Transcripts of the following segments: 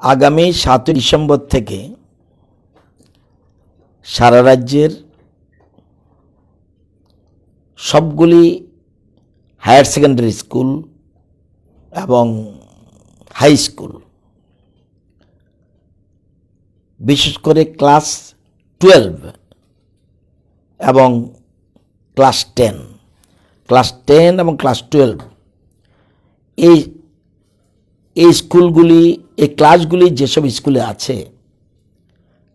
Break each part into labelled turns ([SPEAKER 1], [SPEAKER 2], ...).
[SPEAKER 1] আগামী ৭ ডিসেম্বর থেকে সারা রাজ্যের সবগুলি হায়ার সেকেন্ডারি স্কুল এবং হাই স্কুল, বিশেষ করে ক্লাস 12 এবং ক্লাস 10 এবং ক্লাস 12 এই স্কুলগুলি, এই ক্লাসগুলি যেসব স্কুলে আছে,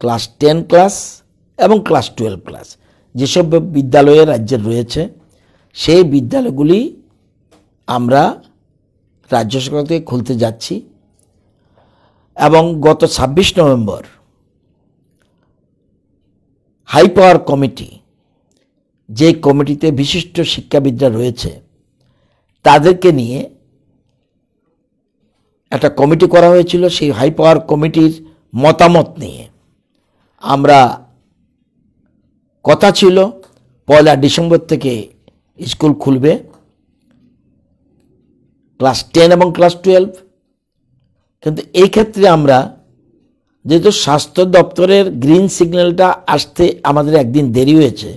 [SPEAKER 1] ক্লাস 10 ক্লাস এবং ক্লাস 12 ক্লাস যেসব বিদ্যালয়ে রাজ্যের রয়েছে, সেই বিদ্যালয়গুলি আমরা রাজ্য সরকার থেকে খুলতে যাচ্ছি। এবং গত 26 নভেম্বর হাই পাওয়ার কমিটি, যে কমিটিতে বিশিষ্ট শিক্ষাবিদরা রয়েছে, তাদেরকে নিয়ে একটা কমিটি করা হয়েছিল। সেই হাই পাওয়ার কমিটির মতামত নিয়ে আমরা কথা ছিল 1 ডিসেম্বর থেকে স্কুল খুলবে ক্লাস 10 এবং ক্লাস 12। কিন্তু এই ক্ষেত্রে আমরা যেহেতু স্বাস্থ্য দপ্তরের গ্রিন সিগন্যালটা আসতে আমাদের একদিন দেরি হয়েছে,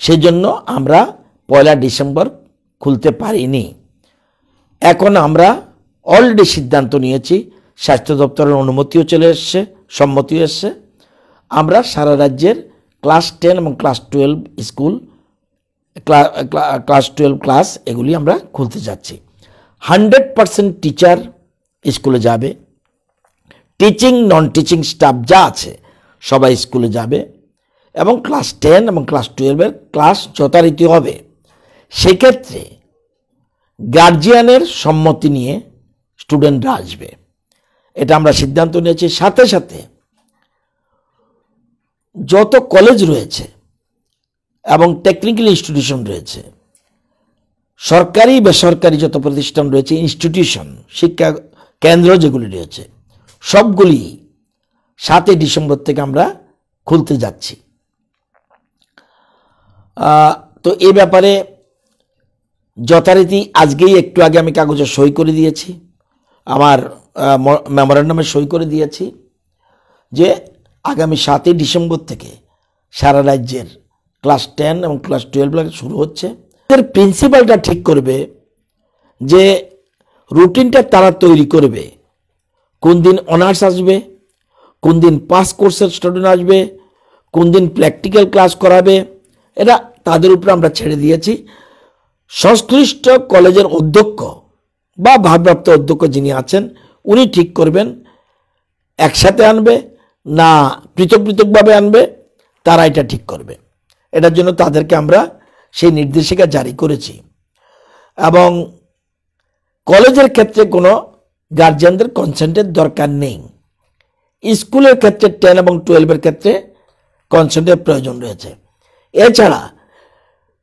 [SPEAKER 1] সেজন্য আমরা 1 ডিসেম্বর খুলতে পারিনি। এখন আমরা অলরেডি সিদ্ধান্ত নিয়েছি, স্বাস্থ্য দপ্তরের অনুমতিও চলে এসছে, সম্মতিও এসছে। আমরা সারা রাজ্যের ক্লাস 10 এবং ক্লাস 12 স্কুল, ক্লাস 12 ক্লাস এগুলি আমরা খুলতে যাচ্ছি। 100% টিচার স্কুলে যাবে, টিচিং নন টিচিং স্টাফ যা আছে সবাই স্কুলে যাবে, এবং ক্লাস 10 এবং ক্লাস 12 ক্লাস যথারীতি হবে। সেক্ষেত্রে গার্জিয়ানের সম্মতি নিয়ে স্টুডেন্টরা আসবে, এটা আমরা সিদ্ধান্ত নিয়েছি। সাথে সাথে যত কলেজ রয়েছে এবং টেকনিক্যাল ইনস্টিটিউশন রয়েছে, সরকারি বেসরকারি যত প্রতিষ্ঠান রয়েছে, ইনস্টিটিউশন, শিক্ষা কেন্দ্র যেগুলি রয়েছে, সবগুলি 7 ডিসেম্বর থেকে আমরা খুলতে যাচ্ছি। তো এই ব্যাপারে যথারীতি আজকেই একটু আগে আমি কাগজে সই করে দিয়েছি, আমার মেমোরেন্ডামে সই করে দিয়েছি যে আগামী 7 ডিসেম্বর থেকে সারা রাজ্যের ক্লাস 10 এবং ক্লাস 12 শুরু হচ্ছে। এর প্রিন্সিপালটা ঠিক করবে যে রুটিনটা তারা তৈরি করবে, কোন দিন অনার্স আসবে, কোন দিন পাস কোর্সের স্টুডেন্ট আসবে, কোন দিন প্র্যাকটিক্যাল ক্লাস করাবে, এটা তাদের উপরে আমরা ছেড়ে দিয়েছি। সংশ্লিষ্ট কলেজের অধ্যক্ষ বা ভারপ্রাপ্ত অধ্যক্ষ যিনি আছেন, উনি ঠিক করবেন একসাথে আনবে না পৃথক পৃথকভাবে আনবে, তারা এটা ঠিক করবে। এটার জন্য তাদেরকে আমরা সেই নির্দেশিকা জারি করেছি। এবং কলেজের ক্ষেত্রে কোনো গার্জিয়ানদের কনসেন্টের দরকার নেই। স্কুলের ক্ষেত্রে 10 এবং 12 ক্ষেত্রে কনসেন্টের প্রয়োজন রয়েছে। এছাড়া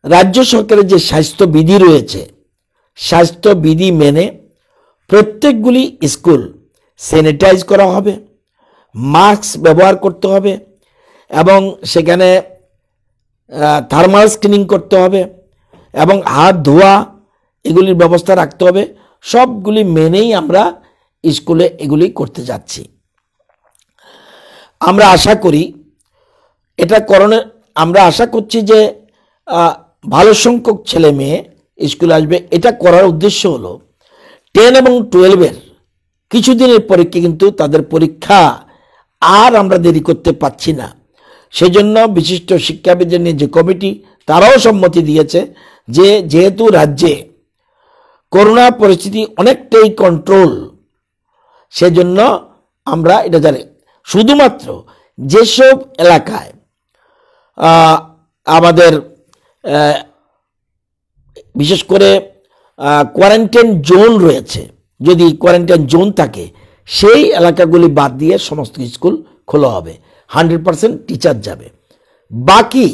[SPEAKER 1] রাজ্য সরকারের যে স্বাস্থ্যবিধি রয়েছে, স্বাস্থ্যবিধি মেনে প্রত্যেকগুলি স্কুল স্যানিটাইজ করা হবে, মাস্ক ব্যবহার করতে হবে, এবং সেখানে থার্মাল স্ক্রিনিং করতে হবে, এবং হাত ধোয়া এগুলির ব্যবস্থা রাখতে হবে। সবগুলি মেনেই আমরা স্কুলে এগুলি করতে যাচ্ছি। আমরা আশা করি এটা করণের, আমরা আশা করছি যে ভালো সংখ্যক ছেলে মেয়ে স্কুলে আসবে। এটা করার উদ্দেশ্য হলো 10 এবং 12 কিছুদিনের পরীক্ষা, কিন্তু তাদের পরীক্ষা আর আমরা দেরি করতে পারছি না। সেজন্য বিশিষ্ট শিক্ষাবিদদের নিয়ে যে কমিটি, তারাও সম্মতি দিয়েছে যে যেহেতু রাজ্যে করোনা পরিস্থিতি অনেকটাই কন্ট্রোল, সেজন্য আমরা এটা জানি। শুধুমাত্র যেসব এলাকায় আমাদের বিশেষ করে কোয়ারেন্টাইন জোন রয়েছে, যদি কোয়ারেন্টাইন জোন থাকে, সেই এলাকাগুলি বাদ দিয়ে সমস্ত স্কুল খোলা হবে, 100% টিচার যাবে। বাকি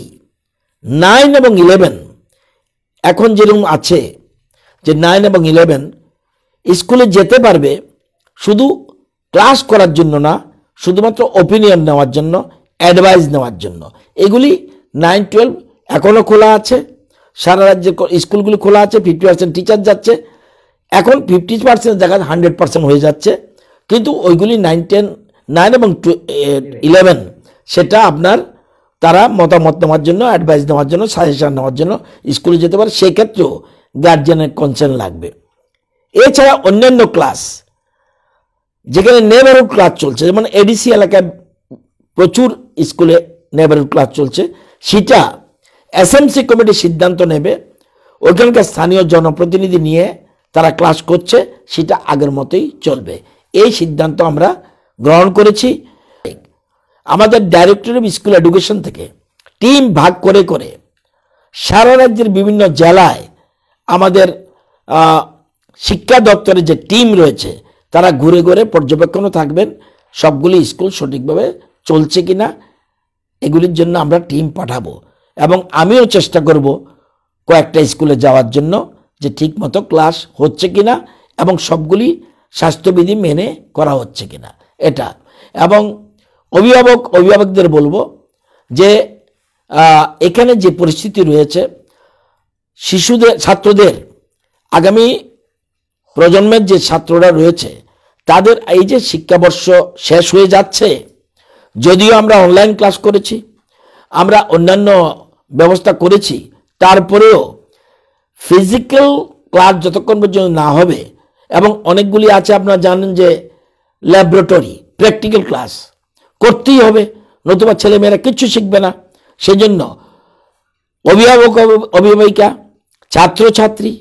[SPEAKER 1] 9 এবং 11 এখন যেরকম আছে, যে 9 এবং 11 স্কুলে যেতে পারবে, শুধু ক্লাস করার জন্য না, শুধুমাত্র ওপিনিয়ন নেওয়ার জন্য, অ্যাডভাইস নেওয়ার জন্য। এগুলি 9, 12 এখনও খোলা আছে, সারা রাজ্যে স্কুলগুলি খোলা আছে। 50% টিচার যাচ্ছে, এখন 50% জায়গায় 100% হয়ে যাচ্ছে। কিন্তু ওইগুলি 9 এবং 11 সেটা আপনার তারা মতামত নেওয়ার জন্য, অ্যাডভাইস নেওয়ার জন্য, সাজেশন নেওয়ার জন্য স্কুলে যেতে পারে। সেক্ষেত্রেও গার্জিয়ানের কনসার্ন লাগবে। এছাড়া অন্যান্য ক্লাস যেখানে নেবারহুড ক্লাস চলছে, যেমন এডিসি এলাকায় প্রচুর স্কুলে নেবারহুড ক্লাস চলছে, সেটা এসএমসি কমিটি সিদ্ধান্ত নেবে, ওইখানকার স্থানীয় জনপ্রতিনিধি নিয়ে তারা ক্লাস করছে, সেটা আগের মতোই চলবে। এই সিদ্ধান্ত আমরা গ্রহণ করেছি। আমাদের ডাইরেক্টর অফ স্কুল এডুকেশন থেকে টিম ভাগ করে করে সারা রাজ্যের বিভিন্ন জেলায় আমাদের শিক্ষা দপ্তরের যে টিম রয়েছে তারা ঘুরে ঘুরে পর্যবেক্ষণও থাকবেন, সবগুলি স্কুল সঠিকভাবে চলছে কিনা এগুলির জন্য আমরা টিম পাঠাবো। এবং আমিও চেষ্টা করব কয়েকটা স্কুলে যাওয়ার জন্য, যে ঠিক মতো ক্লাস হচ্ছে কিনা এবং সবগুলি স্বাস্থ্যবিধি মেনে করা হচ্ছে কিনা এটা। এবং অভিভাবকদের বলবো যে এখানে যে পরিস্থিতি রয়েছে, ছাত্রদের আগামী প্রজন্মের যে ছাত্ররা রয়েছে তাদের এই যে শিক্ষাবর্ষ শেষ হয়ে যাচ্ছে, যদিও আমরা অনলাইন ক্লাস করেছি, আমরা অন্যান্য ব্যবস্থা করেছি, তারপরেও ফিজিক্যাল ক্লাস যতক্ষণ পর্যন্ত না হবে, এবং অনেকগুলি আছে আপনারা জানেন যে ল্যাবরেটরি প্র্যাকটিক্যাল ক্লাস করতেই হবে, নতুবা ছেলেমেয়েরা কিচ্ছু শিখবে না। সেজন্য অভিভাবিকা, ছাত্রছাত্রী,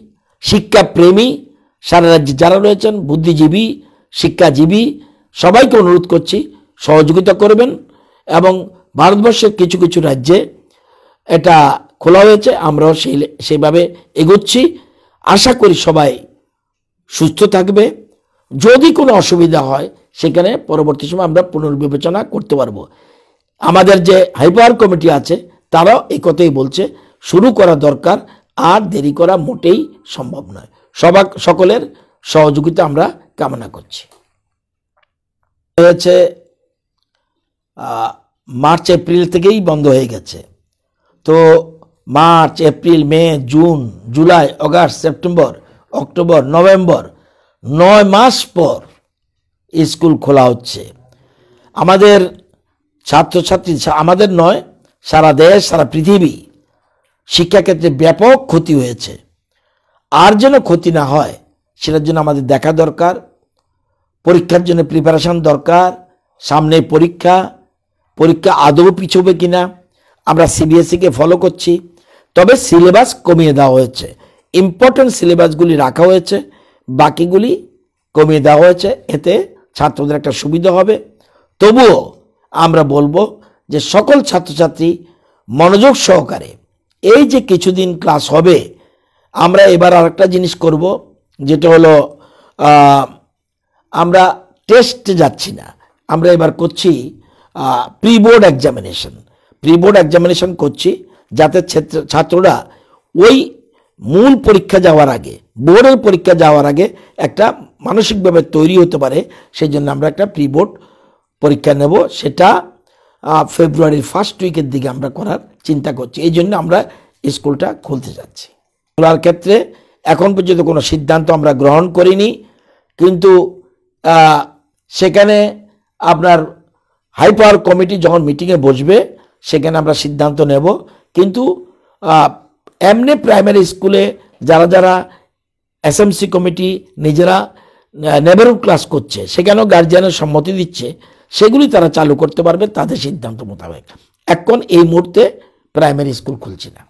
[SPEAKER 1] শিক্ষাপ্রেমী সারা রাজ্যে যারা রয়েছেন, বুদ্ধিজীবী, শিক্ষাজীবী, সবাইকে অনুরোধ করছি সহযোগিতা করবেন। এবং ভারতবর্ষের কিছু কিছু রাজ্যে এটা খোলা হয়েছে, আমরাও সেইভাবে এগোচ্ছি। আশা করি সবাই সুস্থ থাকবে। যদি কোনো অসুবিধা হয় সেখানে পরবর্তী সময় আমরা পুনর্বিবেচনা করতে পারবো। আমাদের যে হাইপাওয়ার কমিটি আছে তারাও এই কথাই বলছে, শুরু করা দরকার, আর দেরি করা মোটেই সম্ভব নয়। সকলের সহযোগিতা আমরা কামনা করছি। হয়েছে মার্চ এপ্রিল থেকেই বন্ধ হয়ে গেছে, তো March April May June July August September October November 9 মাস পর স্কুল খোলা হচ্ছে। আমাদের ছাত্রছাত্রী, আমাদের নয়, সারা দেশ সারা পৃথিবী শিক্ষাক্ষেত্রে ব্যাপক ক্ষতি হয়েছে। আর যেন ক্ষতি না হয় সেটার জন্য আমাদের দেখা দরকার, পরীক্ষার জন্য প্রিপারেশন দরকার। সামনে পরীক্ষা আদৌ পিছবে কিনা, আমরা সিবিএসইকে ফলো করছি, তবে সিলেবাস কমিয়ে দেওয়া হয়েছে, ইম্পর্টেন্ট সিলেবাসগুলি রাখা হয়েছে, বাকিগুলি কমিয়ে দেওয়া হয়েছে। এতে ছাত্রদের একটা সুবিধা হবে। তবুও আমরা বলবো যে সকল ছাত্রছাত্রী মনোযোগ সহকারে এই যে কিছুদিন ক্লাস হবে, আমরা এবার আরেকটা জিনিস করব, যেটা হলো আমরা টেস্টে যাচ্ছি না, আমরা এবার করছি প্রি বোর্ড এক্সামিনেশন করছি, যাতে ছাত্ররা ওই মূল পরীক্ষা যাওয়ার আগে, বোর্ডের পরীক্ষা যাওয়ার আগে একটা মানসিকভাবে তৈরি হতে পারে। সেই জন্য আমরা একটা প্রি বোর্ড পরীক্ষা নেব, সেটা ফেব্রুয়ারির ফার্স্ট উইকের দিকে আমরা করার চিন্তা করছি। এই জন্য আমরা স্কুলটা খুলতে যাচ্ছি। খোলার ক্ষেত্রে এখন পর্যন্ত কোনো সিদ্ধান্ত আমরা গ্রহণ করিনি, কিন্তু সেখানে আপনার হাই পাওয়ার কমিটি যখন মিটিংয়ে বসবে সেখানে আমরা সিদ্ধান্ত নেব। কিন্তু এমনি প্রাইমারি স্কুলে যারা এসএমসি কমিটি নিজেরা নেবারহুড ক্লাস করছে, সেখানেও গার্জিয়ানের সম্মতি দিচ্ছে, সেগুলি তারা চালু করতে পারবে তাদের সিদ্ধান্ত মোতাবেক। এখন এই মুহূর্তে প্রাইমারি স্কুল খুলছি না।